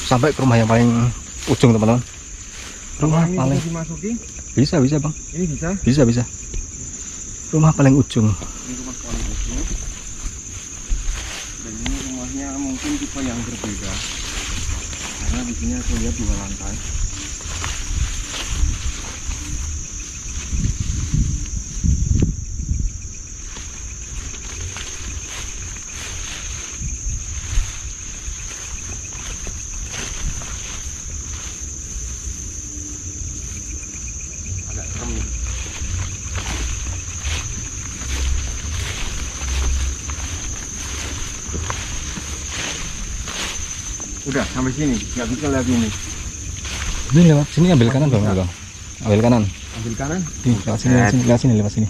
sampai ke rumah yang paling ujung teman-teman. Rumah ini paling bisa dimasuki? bisa bang. Ini bisa? Bisa. Rumah paling ujung. Ini rumah paling ujung. Dan ini rumahnya mungkin tipe yang berbeda. Karena di sini aku lihat 2 lantai. Agak serem nih. Udah sampai sini, nggak bisa lagi nih. Ini lewat sini ambil kanan bang. Ambil kanan. Ambil kanan. Ini lewat sini, lewat sini, lewat sini.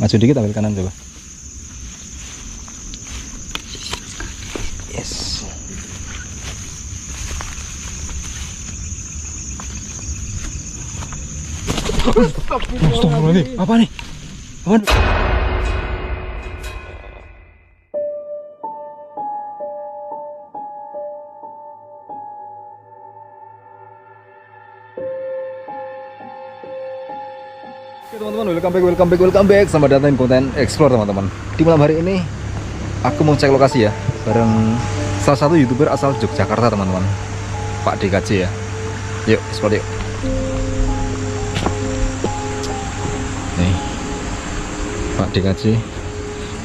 Maju dikit ambil kanan coba. Yes. Astagfirullahaladzim. Apa nih? Apa nih? Oke teman-teman, welcome back. Selamat datang di konten Explore teman-teman. Di malam hari ini aku mau cek lokasi ya, bareng salah satu YouTuber asal Yogyakarta teman-teman, Pak DKC ya. Yuk, explore yuk. Nih, Pak DKC.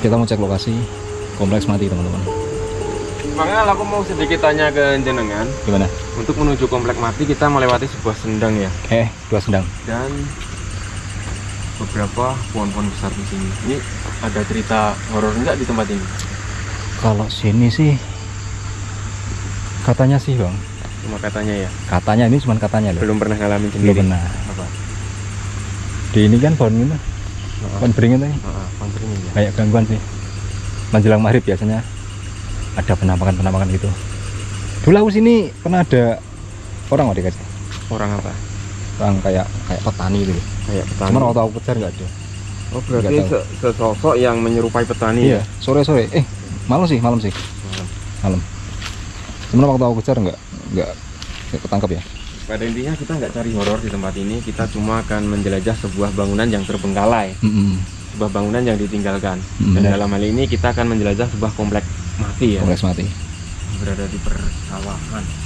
Kita mau cek lokasi Kompleks Mati teman-teman. Makanya aku mau sedikit tanya ke jenengan. Gimana? Untuk menuju Komplek Mati kita melewati sebuah sendang ya. 2 sendang. Dan beberapa pohon-pohon besar di sini. Ini ada cerita horor enggak di tempat ini? Kalau sini sih katanya sih bang. Cuma katanya ya. Katanya, ini cuma katanya loh. Belum pernah ngalamin Belum sendiri. pernah. Apa? Di ini kan pohon ini, pohon beringin tadi. Pohon beringin ya. Kayak gangguan sih. Menjelang maghrib biasanya ada penampakan gitu. Dulu aku sini pernah ada orang nggak dikasih? Orang apa? Orang kayak petani gitu. Kayak petani. Cuman waktu aku kejar nggak ada. Oh berarti Nggak tahu. sesosok yang menyerupai petani. Iya, sore-sore. Malam sih. Malam. Cuman waktu aku kejar nggak ketangkap ya. Pada intinya kita nggak cari horor di tempat ini. Kita cuma akan menjelajah sebuah bangunan yang terbengkalai. Sebuah bangunan yang ditinggalkan. Dan dalam hal ini kita akan menjelajah sebuah komplek mati ya. Kompleks Mati. Berada di persawahan.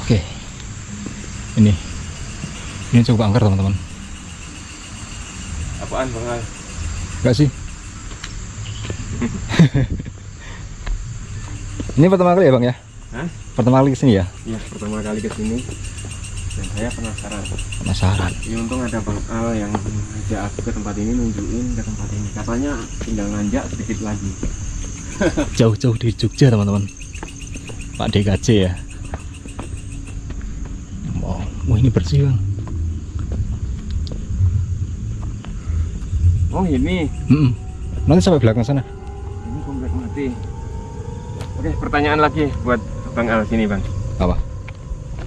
Oke. Ini cukup angker teman-teman. Apaan Bang Al? Enggak sih. Ini pertama kali ya bang ya? Hah? Pertama kali kesini ya? Iya, pertama kali ke sini dan saya Penasaran. Ya untung ada Bang Al yang ngajak aku ke tempat ini, nunjukin ke tempat ini. Katanya tinggal nanjak sedikit lagi. Jauh-jauh di Jogja teman-teman. Pak DKC ya. Oh ini bersih bang. Oh ini Nanti sampai belakang sana. Ini komplek mati. Oke, pertanyaan lagi buat Bang Al sini Bang. Apa?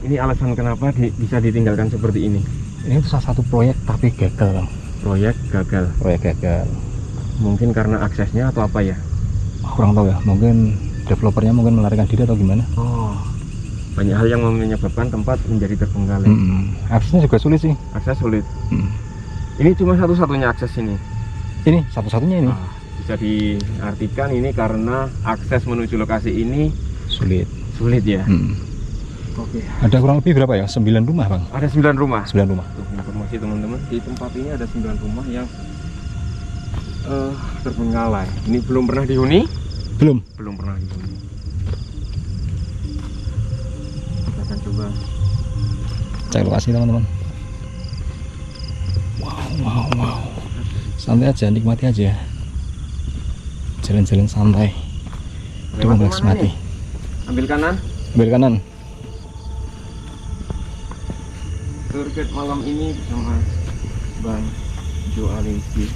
Ini alasan kenapa bisa ditinggalkan seperti ini? Ini salah satu proyek tapi gagal bang. Proyek gagal. Mungkin karena aksesnya atau apa ya? Kurang tahu ya. Mungkin developernya melarikan diri atau gimana? Oh, banyak hal yang menyebabkan tempat menjadi terbengkalai. Aksesnya juga sulit sih. Akses sulit. Ini cuma satu-satunya akses ini. Ini satu-satunya ini. Bisa diartikan ini karena akses menuju lokasi ini sulit ya. Oke. Ada kurang lebih berapa ya? 9 rumah bang. Ada 9 rumah. 9 rumah. Tuh, informasi teman-teman, di tempat ini ada 9 rumah yang terbengkalai. Ini belum pernah dihuni? Belum Pernah dihuni. Kita akan coba cek lokasi teman-teman. Wow. Santai aja, nikmati aja. Jalan-jalan santai. Di Kompleks Mati. Ambil kanan. Tour guide malam ini bersama Bang Jo Alengsi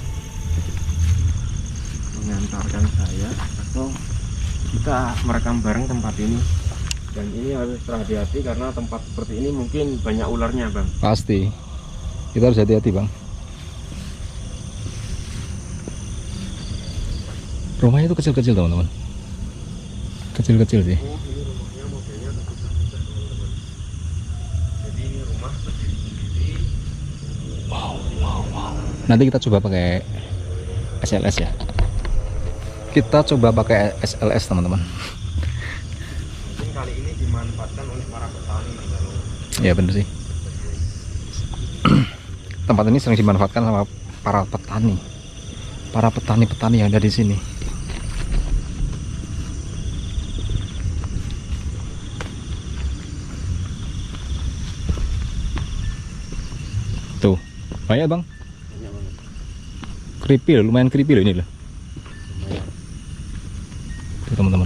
mengantarkan saya, atau kita merekam bareng tempat ini. Dan ini harus hati-hati karena tempat seperti ini mungkin banyak ularnya Bang. Pasti. Kita harus hati-hati bang. Rumahnya itu kecil-kecil teman-teman. Kecil-kecil sih. Oh, ini rumahnya modelnya terpisah-pisah teman-teman. Jadi ini rumah berdiri-sendiri. Wow. Nanti kita coba pakai SLS ya. Kita coba pakai SLS teman-teman. Mungkin kali ini dimanfaatkan oleh para petani kalau Ya bener sih. Tempat ini sering dimanfaatkan sama para petani yang ada di sini. Tuh, banyak bang. banyak banget. Creepy loh, lumayan creepy loh ini loh. Lumayan. Tuh teman-teman.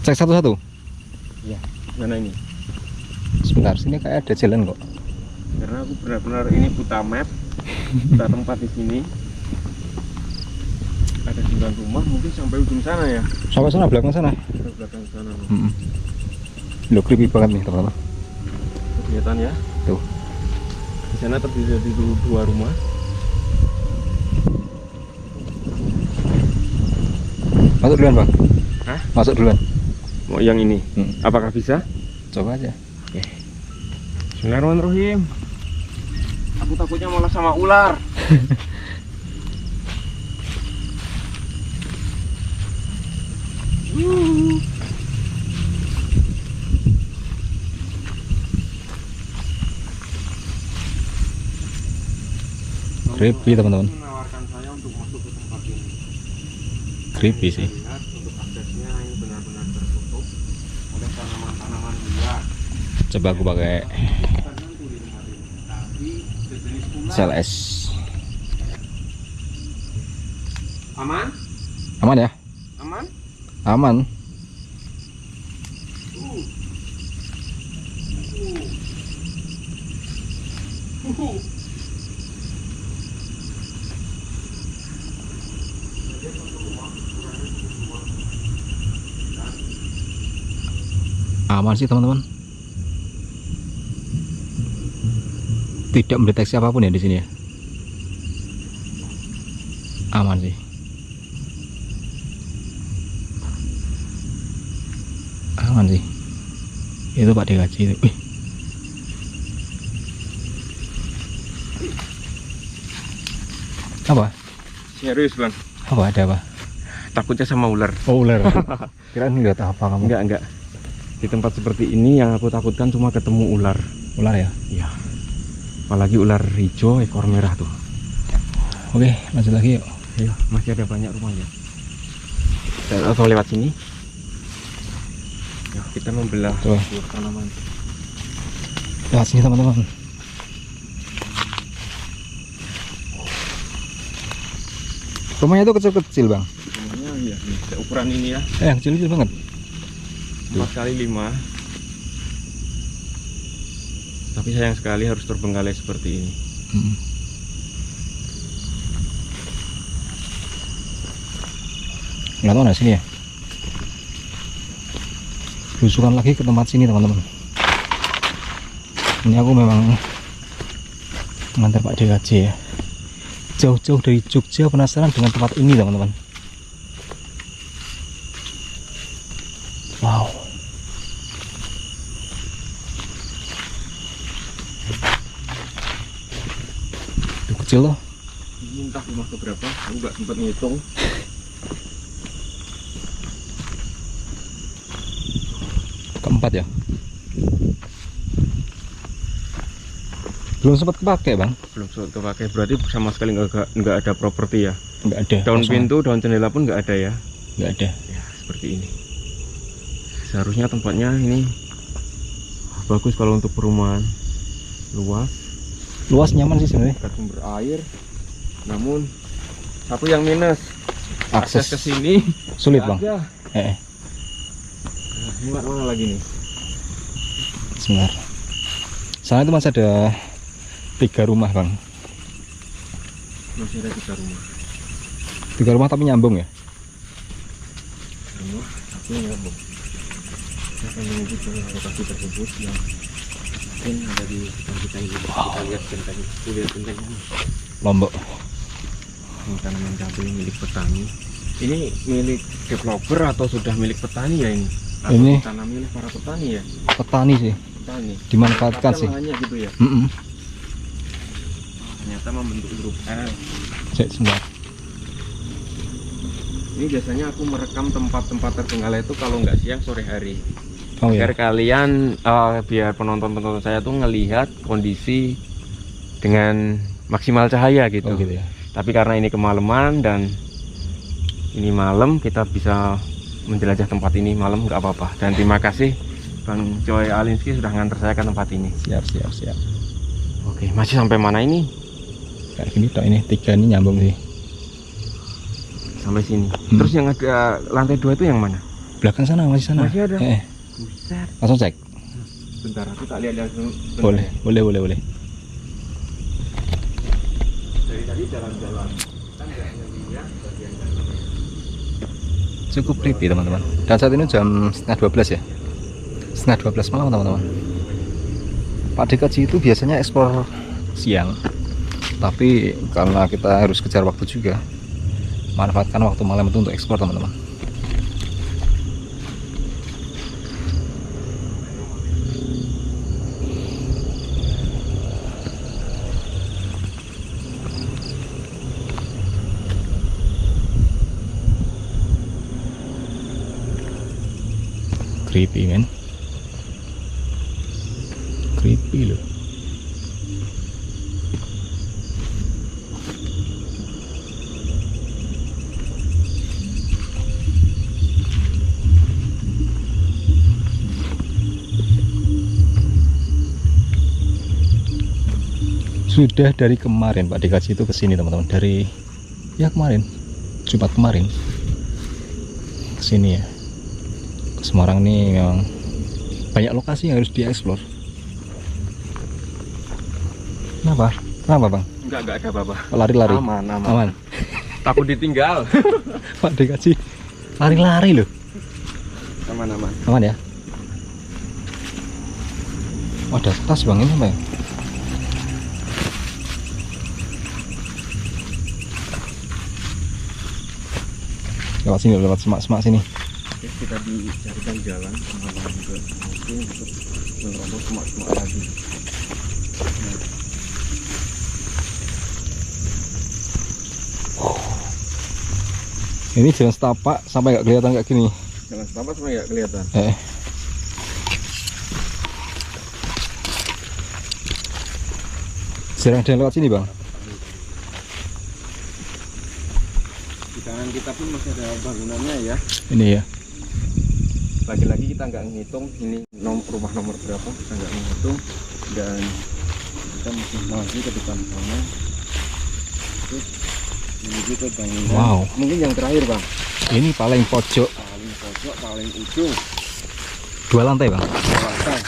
Cek satu-satu. Ya, mana ini? Sebentar, sini kayak ada jalan kok. Karena aku benar-benar ini buta map, buta tempat di sini. Ada 9 rumah, mungkin sampai ujung sana ya. Sampai sana, belakang sana. Ke belakang sana. Loh, creepy banget nih teman-teman. Kelihatan ya? Tuh. Di sana terdiri dari dua rumah. Masuk duluan bang. Hah? Masuk duluan. Mau yang ini? Apakah bisa? Coba aja. Bismillahirrahmanirrahim. Aku takutnya malah sama ular. Creepy teman-teman. Menawarkan saya untuk masuk ke tempat ini. Creepy sih. Lihat untuk aksesnya ini benar-benar tertutup oleh tanaman-tanaman liar. Coba aku pakai SLS. Aman? Aman ya? Aman? Aman. Aman sih teman-teman. Tidak mendeteksi apapun ya di sini ya. Aman sih. Aman sih. Itu Pak DKJ itu. Wih. Apa? Serius bang? Apa ada apa? Takutnya sama ular. Oh ular. Kirain nggak tahu apa kamu. Enggak. Di tempat seperti ini yang aku takutkan cuma ketemu ular. Ular ya? Iya. Apalagi ular hijau ekor merah tuh. Oke, lanjut lagi yuk. Ayo, masih ada banyak rumahnya. Atau lewat sini. Ya, kita membelah Coba. tanaman. Lewat sini teman-teman. Rumahnya itu kecil-kecil bang. Rumahnya iya, nih, ukuran ini ya. Yang kecil-kecil banget. 4x5. Tapi sayang sekali harus terbengkalai seperti ini. Nggak tahu sini ya. Belusukan lagi ke tempat sini teman-teman. Ini aku memang mengantar Pak DKJ ya. Jauh-jauh dari Jogja, penasaran dengan tempat ini teman-teman. Wow. Itu kecil loh. Ini entah rumah keberapa, aku nggak sempat ngitung. Keempat ya. Belum sempat kepake bang. Belum sempat kepakai, berarti sama sekali nggak ada properti ya. Nggak ada. Daun kosong. pintu, daun jendela pun nggak ada ya. Nggak ada. Ya seperti ini. Seharusnya tempatnya ini bagus kalau untuk perumahan, luas, Luas nyaman sih sebenarnya. dekat sumber air. Namun satu yang minus, akses ke sini sulit nggak bang. ada. Nah, muat mana lagi nih? Sebentar. Sana itu masih ada 3 rumah bang. Masih ada 3 rumah. 3 rumah tapi nyambung ya. Rumah tapi nyambung. Saya akan menuju ke lokasi tersebut yang mungkin ada di depan kita ini. Kita lihat genteng, lihat gentengnya. Lombok. Ini tanaman cabai milik petani. Ini milik developer atau sudah milik petani ya ini? Atau Ini ditanami oleh para petani ya? petani sih, Petani. dimanfaatkan sih. Lahannya gitu ya. Ternyata membentuk grup L. Cek sebentar. Ini biasanya aku merekam tempat-tempat terbengkalai itu kalau nggak siang sore hari. Oh ya. Biar kalian, biar penonton-penonton saya tuh ngelihat kondisi dengan maksimal cahaya gitu. Oh gitu ya. Tapi karena ini kemalaman dan ini malam, kita bisa menjelajah tempat ini malam nggak apa-apa. Dan terima kasih Bang Joy Alinski sudah nganter saya ke tempat ini. Siap. Oke, masih sampai mana ini? Kayak gini toh, ini 3 ini nyambung sih. Sampai sini. Terus yang ada lantai 2 itu yang mana? Belakang sana, masih sana. Masih ada? Buset. Langsung cek. Bentar, aku tak lihat langsung. Boleh. Dari tadi jalan-jalan. Kan nggak ngelihat bagian dalam. Cukup creepy teman-teman. Dan saat ini jam setengah 12 ya. Setengah 12 malam teman-teman. Pak Dekaji itu biasanya eksplor siang. Tapi karena kita harus kejar waktu juga, manfaatkan waktu malam itu untuk eksplor teman-teman. Creepy men, creepy loh. Sudah dari kemarin Pak Dekaji itu kesini teman-teman, dari ya kemarin Jumat kemarin kesini ya. Ke Semarang nih memang banyak lokasi yang harus dieksplor. Kenapa bang? Enggak ada apa-apa. Lari-lari Aman. Takut ditinggal. Pak Dekaji lari-lari loh. Aman ya. Oh, ada tas bang, ini apa ya? Lewat sini, lewat semak-semak sini. Oke, kita dicarikan jalan kemana ke musim untuk meneroboh semak-semak lagi. Ini jalan setapak sampai nggak kelihatan kayak gini. Jalan setapak sampai nggak kelihatan. Jarang ada yang lewat sini bang. Di kanan kita pun masih ada bangunannya ya. Ini ya. Lagi-lagi kita nggak ngitung ini rumah nomor berapa, kita nggak ngitung, dan kita masih maju ke depan sana. Terus menuju ke bangunan. Wow. Mungkin yang terakhir bang. Ini paling pojok. Paling ujung. 2 lantai bang. 2 lantai.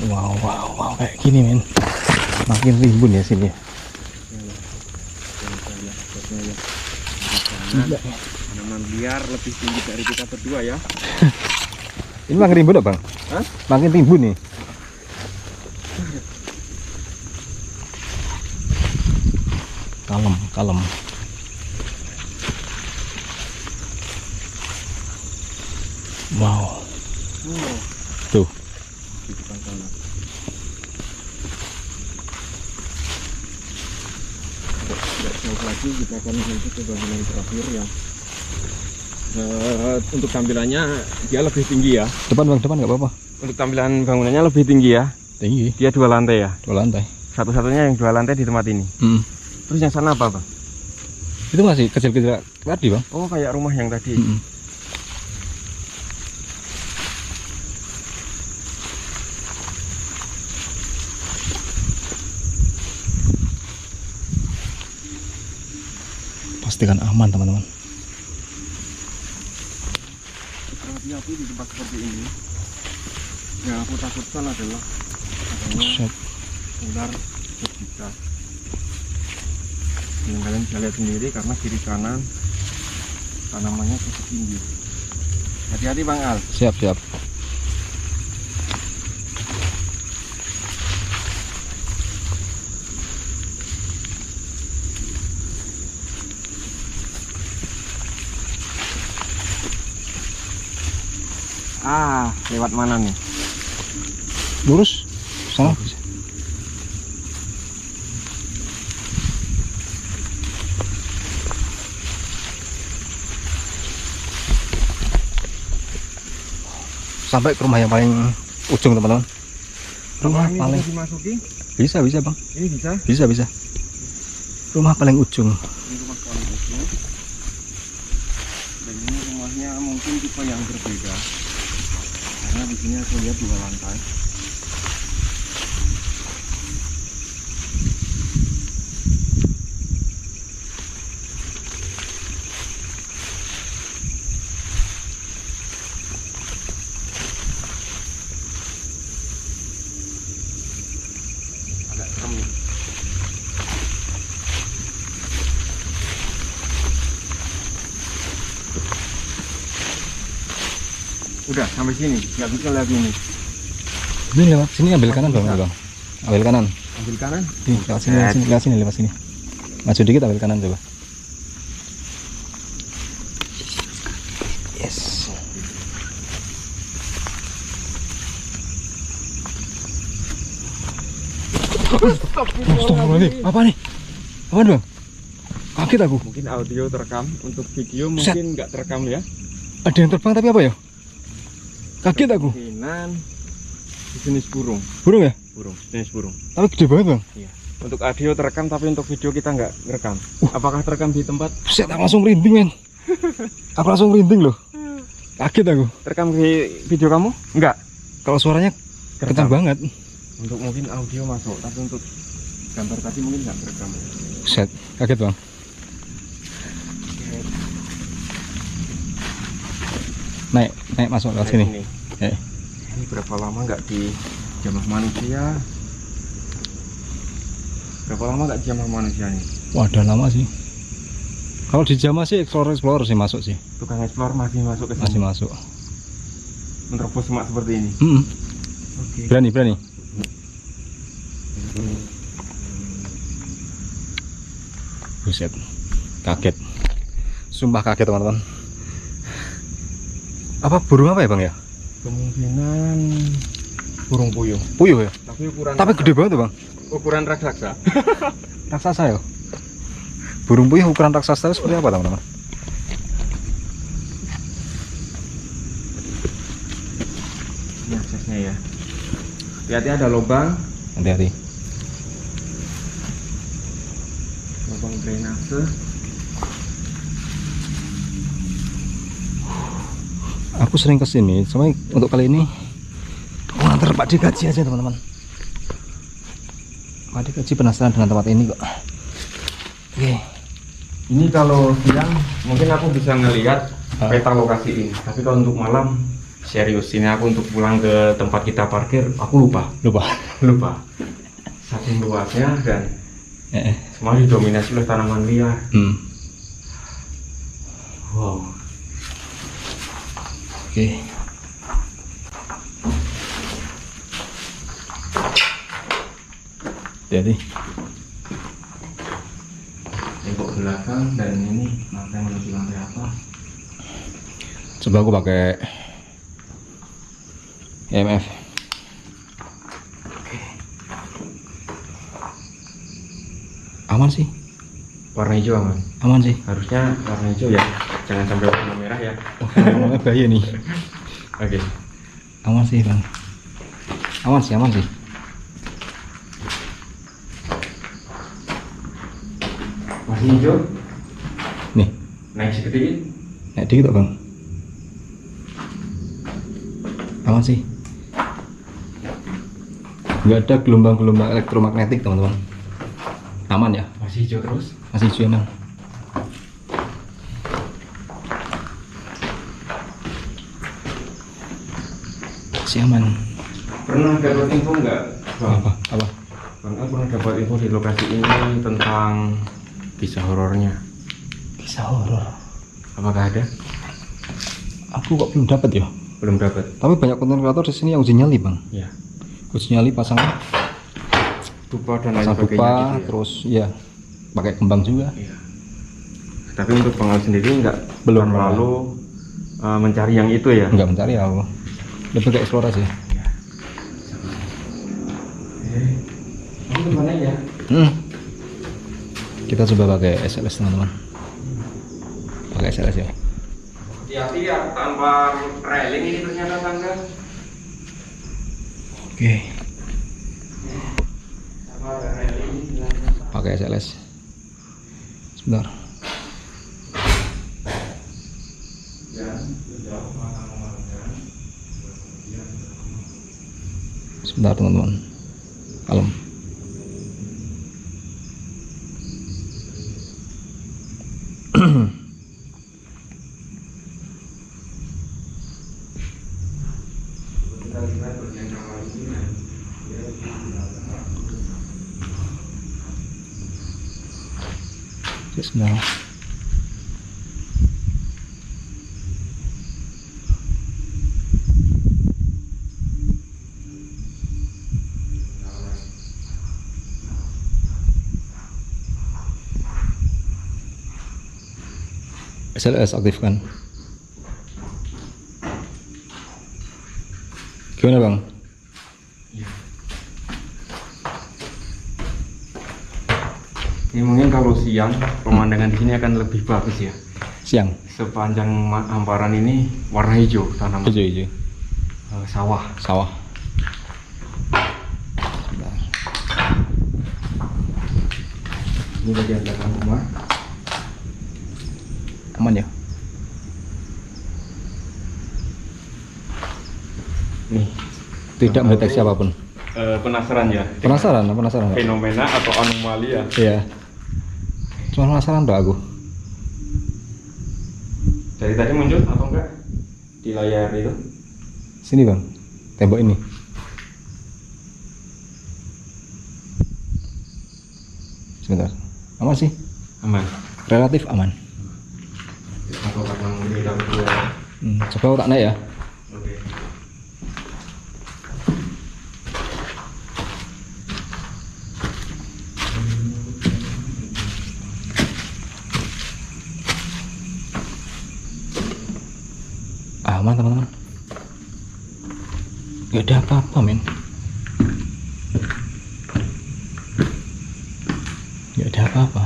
Wow, kayak gini men. Makin rimbun ya sini. Tanaman liar lebih tinggi dari kita berdua ya. Ini makin rimbun bang? Hah? Makin rimbun nih. Kalem. Wow. Tuh. Di depan sana. Tidak jauh lagi kita akan menuju ke bangunan terakhir yang untuk tampilannya dia lebih tinggi ya. Depan bang, depan nggak apa-apa. Untuk tampilan bangunannya lebih tinggi ya. Tinggi. Dia 2 lantai ya. 2 lantai. Satu-satunya yang 2 lantai di tempat ini. Terus yang sana apa bang? Itu masih kecil-kecil tadi bang. Oh, kayak rumah yang tadi. Pastikan aman teman-teman. Hati-hati di tempat seperti ini. Yang aku takutkan adalah adanya ular berbisa. Yang kalian bisa lihat sendiri karena kiri kanan tanamannya cukup tinggi. Hati-hati Bang Al. Siap. Lewat mana nih? Lurus sana. Sampai ke rumah yang paling ujung teman-teman. Rumah Ini paling bisa dimasuki? bisa bang. Ini bisa? Bisa. Rumah paling ujung. Ini rumah paling ujung. Dan ini rumahnya mungkin tipe yang berbeda. Karena di sini aku lihat 2 lantai. Agak serem nih. Udah sampai sini, nggak bisa lagi nih. Ini lewat sini ambil kanan bang. Ambil kanan. Ambil kanan. Ini lewat sini. Maju dikit ambil kanan coba. Yes. Astagfirullahaladzim. Apa nih? Apaan bang? Kaget aku. Mungkin audio terekam, untuk video Set. mungkin nggak terekam ya. Ada yang terbang tapi apa ya? Kaget aku. Kemungkinan jenis burung, Burung ya? jenis burung. Tapi gede banget bang. Iya. Untuk audio terekam tapi untuk video kita nggak rekam. Apakah terekam di tempat? Set, aku langsung merinding men. Aku langsung merinding loh. Kaget aku. Terekam di video kamu? Enggak. Kalau suaranya kencang banget. Untuk mungkin audio masuk, tapi untuk gambar tadi mungkin nggak terekam. Set, kaget bang. Naik masuk lewat sini. Ini berapa lama nggak di jamah manusia? Berapa lama nggak di jamah manusia nih? Wah, udah lama sih. Kalau di Jama sih explore sih masuk sih. Tukang explore masih masuk ke sini. Masih masuk. Menerobos semak seperti ini. Oke. Berani. Buset. Kaget. Sumpah kaget teman-teman. Apa burung apa ya bang ya? Kemungkinan burung puyuh. Puyuh ya? Tapi ukuran Tapi gede banget tuh bang. ukuran raksasa. Raksasa ya? Burung puyuh ukuran raksasa itu seperti apa teman-teman? Ini aksesnya ya. Hati-hati ada lubang. Hati-hati. Lubang drainase. Aku sering kesini, cuma untuk kali ini aku nganter Pak Dikaji aja teman-teman. Pak Dikaji penasaran dengan tempat ini kok. Oke. Ini kalau siang mungkin aku bisa ngelihat peta lokasi ini. Tapi kalau untuk malam serius, ini aku untuk pulang ke tempat kita parkir aku lupa. Saking luasnya dan semua didominasi oleh tanaman liar. Wow. Oke. Jadi Tembok belakang dan ini lantai menuju lantai atas. coba aku pakai EMF. Aman sih. Warna hijau aman. Aman sih. Harusnya warna hijau ya. Jangan sampai warna merah ya. Namanya bahaya nih. Oke. Aman sih bang. Aman sih. Masih hijau. Nih, Naik sedikit. naik dikit kok bang. Aman sih. Nggak ada gelombang-gelombang elektromagnetik teman-teman. Aman ya. Masih hijau terus. Masih hijau emang. Masih aman. Pernah dapat info nggak, Bang? Apa? Bang, aku pernah dapat info di lokasi ini tentang kisah horornya. Kisah horor. Apakah ada? Aku kok belum dapat ya. Belum dapat. Tapi banyak konten kreator di sini yang uji nyali bang. Ya. Uji nyali pasang Dupa dan lain pasang sebagainya. dupa, Gitu ya? terus ya pakai kembang juga. Iya. Tapi untuk Bang Ali sendiri nggak Belum terlalu mencari yang itu ya. Nggak mencari aku. lebih ke eksplorasi. Kamu kemana ya? Kita coba pakai SLS teman-teman. Pakai SLS ya. Hati-hati ya, tanpa railing ini ternyata tangga. Oke. Tanpa railing ini. Pakai SLS. Sebentar. Sebentar teman-teman. Kalem. Sebentar. SLS aktifkan. Gimana bang? Ini mungkin kalau siang pemandangan di sini akan lebih bagus ya. Siang. Sepanjang hamparan ini warna hijau tanaman. Hijau. Sawah. Sawah. Sebentar. Ini bagian belakang rumah. Aman ya? Nih. Tidak mendeteksi apapun. Penasaran ya? Penasaran. Fenomena atau anomali ya? Iya. Cuma penasaran doa aku. Dari tadi muncul atau enggak di layar itu? Sini bang, tembok ini. Sebentar. Aman sih? Aman. Relatif aman. Atau karena mungkin kita berdua? Coba aku tak naik ya. Oke. Aman teman-teman. Gak ada apa-apa men. Gak ada apa-apa.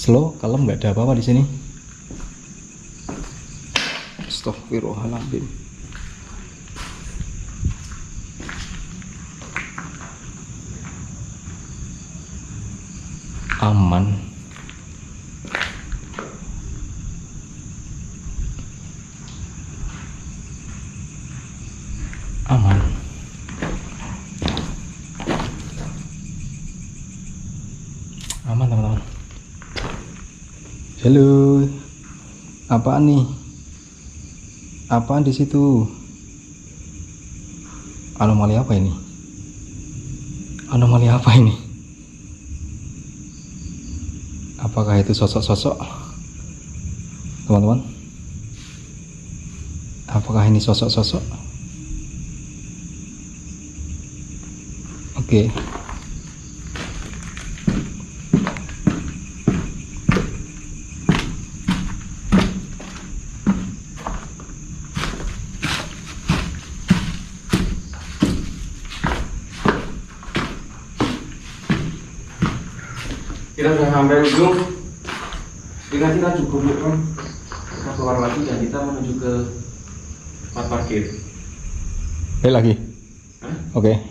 Slow, kalem, nggak ada apa-apa di sini. Astagfirullahaladzim. Aman. Aman. Aman teman-teman. Halo, apaan nih? Apaan di situ? Anomali apa ini? Anomali apa ini? Apakah itu sosok-sosok? Teman-teman, apakah ini sosok-sosok? Oke. Kita sudah sampai ujung. Dengan kita cukup kan, kita keluar lagi dan kita menuju ke tempat parkir. Lagi. Hah? Oke.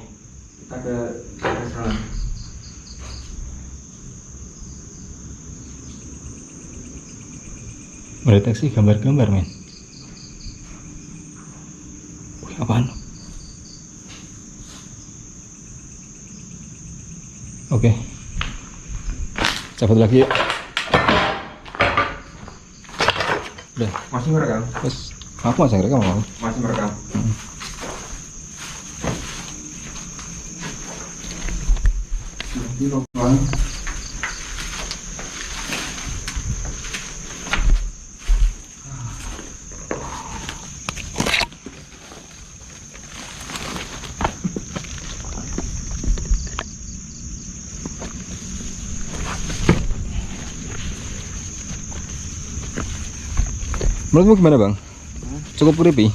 Kita ke sana. Mendeteksi gambar-gambar men. Wih, apaan? Oke. Cabut lagi yuk. Udah. Masih merekam? Terus aku masih ngerekam kamu. Masih merekam. Nanti lubang. Menurutmu gimana bang? Cukup creepy?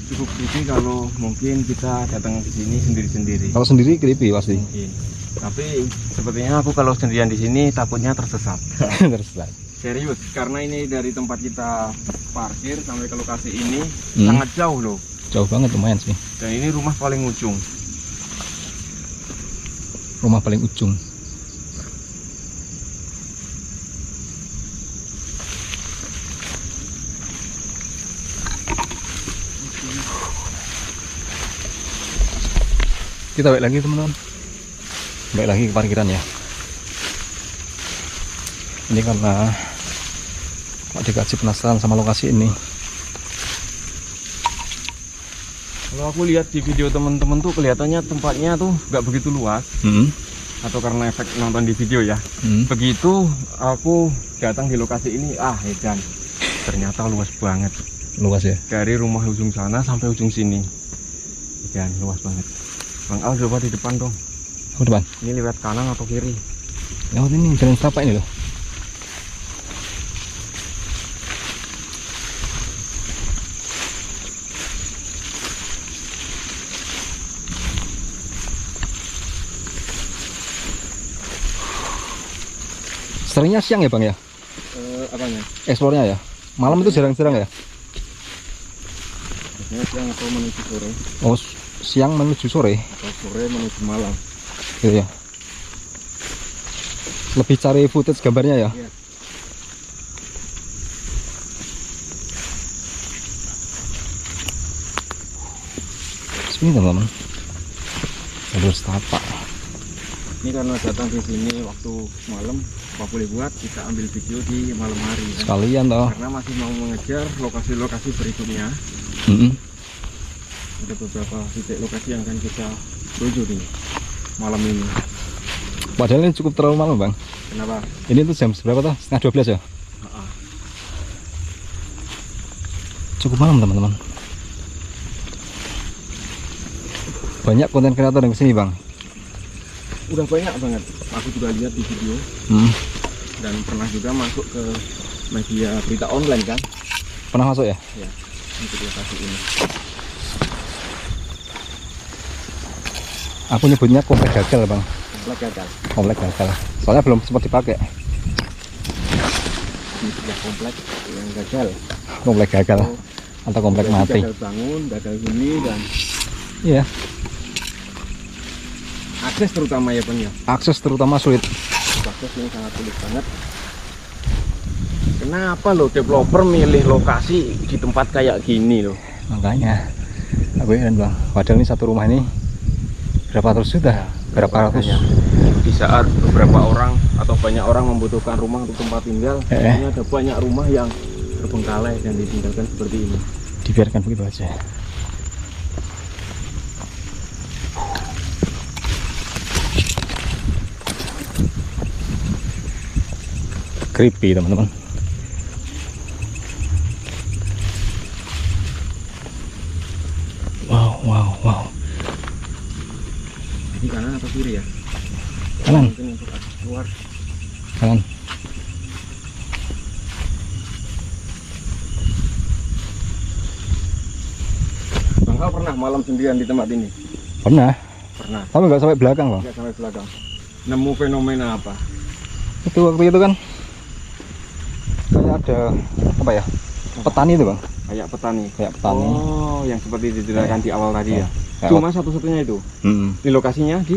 Cukup creepy kalau mungkin kita datang ke sini sendiri-sendiri. Kalau sendiri creepy pasti. Mungkin. Tapi sepertinya aku kalau sendirian di sini takutnya tersesat. Tersesat. Serius, karena ini dari tempat kita parkir sampai ke lokasi ini sangat jauh loh. Jauh banget, lumayan sih. Dan ini rumah paling ujung. Rumah paling ujung. Kita balik lagi teman-teman. Balik lagi ke parkiran ya. Ini karena Pak Dikaji penasaran sama lokasi ini. Kalau aku lihat di video teman-teman tuh kelihatannya tempatnya tuh nggak begitu luas. Atau karena efek nonton di video ya. Begitu aku datang di lokasi ini, edan. Ternyata luas banget. Luas ya. Dari rumah ujung sana sampai ujung sini. Edan, luas banget. Bang Al, coba di depan dong. Oh, depan. Ini lewat kanan atau kiri? Oh, ini jalan setapak ini loh. Seringnya siang ya bang ya? Apanya? Eksplornya ya? Malam itu jarang-jarang ya? Biasanya siang atau menuju sore. Oh, siang menuju sore? Atau sore menuju malam. Gitu ya? Lebih cari footage gambarnya ya? Iya. Sini teman-teman. Jalur setapak. Ini karena datang di sini waktu malam, apa boleh buat kita ambil video di malam hari kan? Sekalian toh. Karena masih mau mengejar lokasi-lokasi berikutnya. Ada beberapa titik lokasi yang akan kita tuju nih malam ini. Padahal ini cukup terlalu malam bang. Kenapa? Ini tuh jam berapa toh? Setengah 12 ya? Cukup malam teman-teman. Banyak konten kreator yang kesini bang. Udah banyak banget. Aku juga lihat di video. Dan pernah juga masuk ke media berita online kan? Pernah masuk ya? Ya, untuk lokasi ini. Aku nyebutnya komplek gagal bang. Komplek gagal. Komplek gagal. Soalnya belum sempat dipakai. Ini sudah komplek yang gagal. Komplek gagal atau komplek Jadi mati. gagal bangun, gagal huni, dan Iya. akses terutama ya bang ya. Akses terutama sulit. Akses ini sangat sulit banget. Kenapa lo developer milih lokasi di tempat kayak gini loh? Makanya aku heran bang. Padahal ini satu rumah ini berapa ratus juta? Berapa ratus? Di saat beberapa orang atau banyak orang membutuhkan rumah untuk tempat tinggal, ini ada banyak rumah yang terbengkalai dan ditinggalkan seperti ini. Dibiarkan begitu aja. Creepy teman-teman. Wow. Jadi kanan atau kiri ya? Kanan. Mungkin untuk akses keluar. Kanan. Bang Al pernah malam sendirian di tempat ini? Pernah. Pernah. Tapi nggak sampai belakang bang. Nggak sampai belakang. Nemu fenomena apa? Itu waktu itu kan kayak ada apa ya? Petani itu bang. Kayak petani. Kayak petani. Oh, yang seperti diceritakan di awal tadi ya. Kayak Cuma satu-satunya itu. Di lokasinya di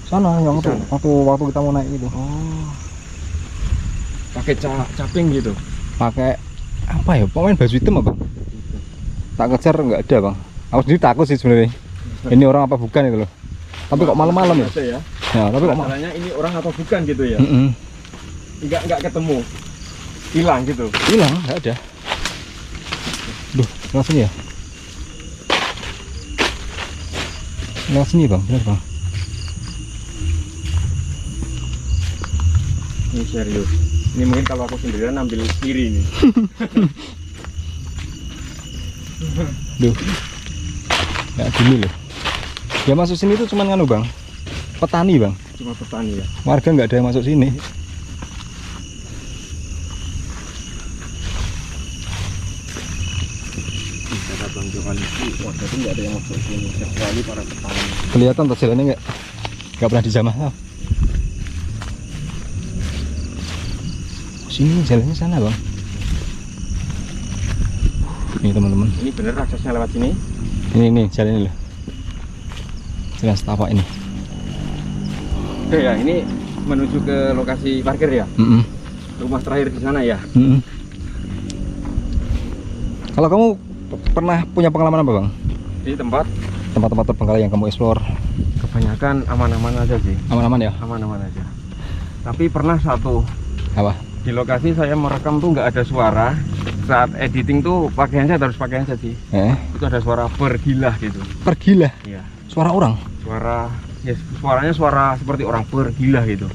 sana yang Di itu sana. waktu kita mau naik itu. Oh. Pakai caping gitu. Pakai apa ya? Pemain baju hitam apa? Tak kejar nggak ada bang. Aku sendiri takut sih sebenarnya. Ini orang apa bukan itu loh. Tapi kok malam-malam ya? Ada ya. Ya, tapi kok Masalahnya ini orang atau bukan gitu ya? Mm-mm. Nggak ketemu. Hilang gitu. Hilang, nggak ada. Duh, lewat sini ya? Lewat sini bang, benar bang. Ini serius. Ini mungkin kalau aku sendirian ambil kiri nih. Duh, nggak gini loh. Ya masuk sini tuh cuman nganu bang, petani bang. Cuma petani ya. Warga nggak ada yang masuk sini. tonjokan itu warga itu nggak ada yang masuk sini kecuali para petani. Kelihatan tuh jalannya nggak pernah dijamah. Sini jalannya sana bang. Ini teman-teman. Ini bener aksesnya lewat sini. Ini jalan ini loh. Jalan setapak ini. Oke ya, ini menuju ke lokasi parkir ya. Rumah terakhir di sana ya. Kalau kamu pernah punya pengalaman apa bang? Di tempat-tempat terbengkalai yang kamu explore? kebanyakan aman-aman aja sih. Aman-aman ya? Aman-aman aja. Tapi pernah satu Apa? di lokasi saya merekam tuh nggak ada suara. Saat editing tuh pakaian saya harus pakaian saja sih. Itu ada suara bergilah gitu. Pergilah? Iya. Suara orang? Suara, ya suaranya suara seperti orang bergilah gitu.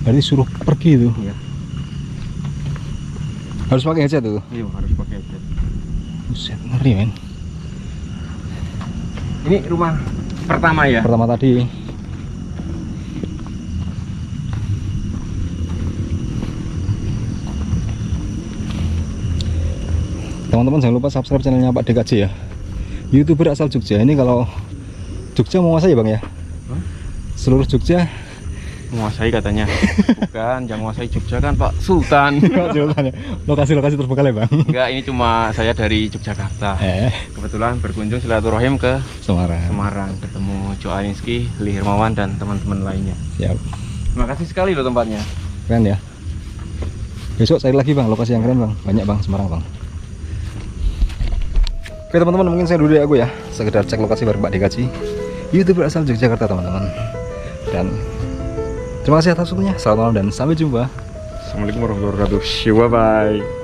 Berarti suruh pergi itu. Iya. Harus pakai headset tuh? Iya harus pakai headset. Buset, ngeri men. Ini rumah pertama ya? Pertama tadi. Teman-teman jangan lupa subscribe channelnya Pak DKJ ya, YouTuber asal Jogja. Ini kalau Jogja menguasai ya bang ya? Seluruh Jogja Menguasai katanya. Bukan, jangan menguasai Jogja kan Pak Sultan. Lokasi-lokasi terbengkalai bang. Enggak, ini cuma saya dari Yogyakarta. Kebetulan berkunjung silaturahim ke Semarang, ketemu Jo Alinski, Li Hermawan dan teman-teman lainnya. Siap. Terima kasih sekali loh tempatnya. Keren ya. Besok cari lagi bang, lokasi yang keren bang. Banyak bang, Semarang bang. Oke teman-teman, mungkin saya dulu dari aku ya, sekedar cek lokasi bareng Pak DKJ, YouTuber asal Yogyakarta teman-teman. Dan terima kasih atas waktunya. Selamat malam dan sampai jumpa. Assalamualaikum warahmatullahi wabarakatuh. Bye bye.